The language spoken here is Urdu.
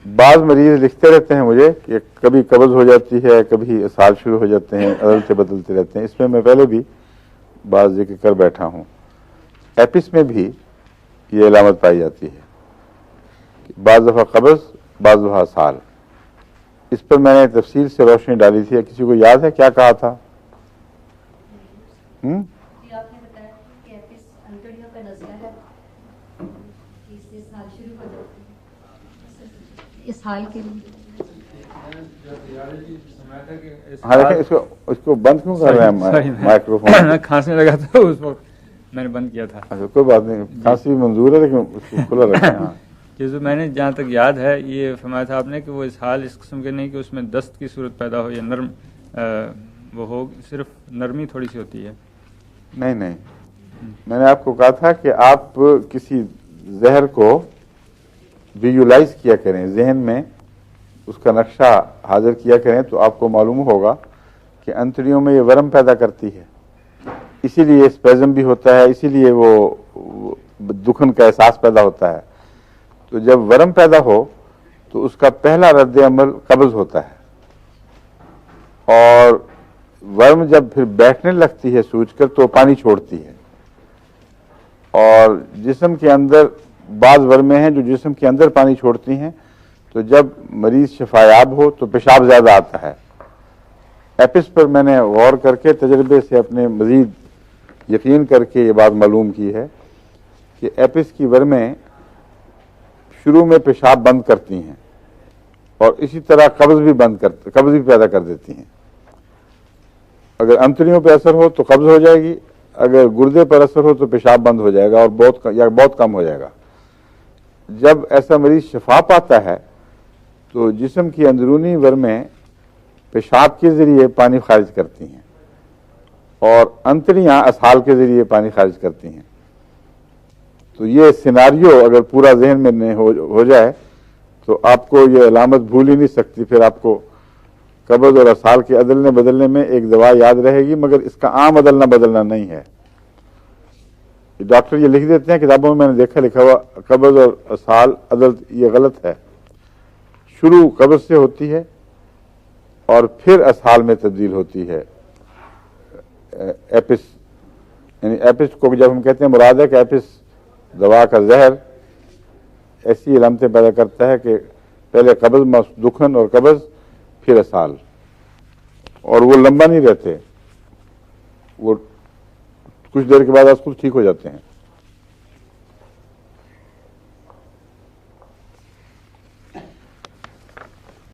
بعض مریض لکھتے رہتے ہیں مجھے کہ کبھی قبض ہو جاتی ہے، کبھی اسہال شروع ہو جاتے ہیں، عدلتے بدلتے رہتے ہیں. اس میں پہلے بھی بعض ذکر کر بیٹھا ہوں. ایپس میں بھی یہ علامت پائی جاتی ہے، بعض دفعہ قبض، بعض دفعہ اسہال. اس پر میں نے تفصیل سے روشنی ڈالی تھی. کسی کو یاد ہے کیا کہا تھا؟ آپ نے بتایا کہ ایپس انتڑیوں کا نزلہ ہے، اس سے اسہال شروع ہو جاتی ہے. اسہال کے لیے ہاں دیکھیں اس کو بند کیوں کر رہے ہیں مائکرو فون؟ کھانسنے لگا تھا اس وقت میں نے بند کیا تھا. کوئی بات نہیں، کھانسی بھی منظور ہے لیکن اس کو کھلا رکھیں. ہاں کہ جو میں نے جہاں تک یاد ہے یہ فرمایا تھا آپ نے کہ وہ اسہال اس قسم کے نہیں کہ اس میں دست کی صورت پیدا ہو یا نرم وہ ہو، صرف نرمی تھوڑی سی ہوتی ہے. نہیں، میں نے آپ کو کہا تھا کہ آپ کسی زہر کو ویژولائز کیا کریں، ذہن میں اس کا نقشہ حاضر کیا کریں تو آپ کو معلوم ہوگا کہ انتڑیوں میں یہ ورم پیدا کرتی ہے، اسی لیے اسپیزم بھی ہوتا ہے، اسی لیے وہ دکھن کا احساس پیدا ہوتا ہے. تو جب ورم پیدا ہو تو اس کا پہلا رد عمل قبض ہوتا ہے، اور ورم جب پھر بیٹھنے لگتی ہے سوچ کر تو پانی چھوڑتی ہے. اور جسم کے اندر بعض ورمیں ہیں جو جسم کے اندر پانی چھوڑتی ہیں، تو جب مریض شفایاب ہو تو پیشاب زیادہ آتا ہے. ایپس پر میں نے غور کر کے تجربے سے اپنے مزید یقین کر کے یہ بات معلوم کی ہے کہ ایپس کی ورمیں شروع میں پیشاب بند کرتی ہیں اور اسی طرح قبض بھی پیدا کر دیتی ہیں. اگر انتڑیوں پہ اثر ہو تو قبض ہو جائے گی، اگر گردے پر اثر ہو تو پیشاب بند ہو جائے گا اور بہت کم ہو جائے گا. جب ایسا مریض شفا پاتا ہے تو جسم کی اندرونی ورمیں پیشاب کے ذریعے پانی خارج کرتی ہیں اور انتڑیاں اسہال کے ذریعے پانی خارج کرتی ہیں. تو یہ سیناریو اگر پورا ذہن میں ہو جائے تو آپ کو یہ علامت بھول ہی نہیں سکتی. پھر آپ کو قبض اور اسہال کے عدلنے بدلنے میں ایک دوا یاد رہے گی، مگر اس کا عام عدلنا بدلنا نہیں ہے. ڈاکٹر یہ لکھ دیتے ہیں کتابوں میں نے دیکھا لکھا ہوا قبض اور اسہال عدل، یہ غلط ہے. شروع قبض سے ہوتی ہے اور پھر اسہال میں تبدیل ہوتی ہے. ایپس یعنی ایپس کو جب ہم کہتے ہیں مراد ہے کہ ایپس دوا کا زہر ایسی علامتیں پیدا کرتا ہے کہ پہلے قبض، دکھن اور قبض، پھر اسہال، اور وہ لمبا نہیں رہتے، وہ کچھ دیر کے بعد خود ٹھیک ہو جاتے ہیں.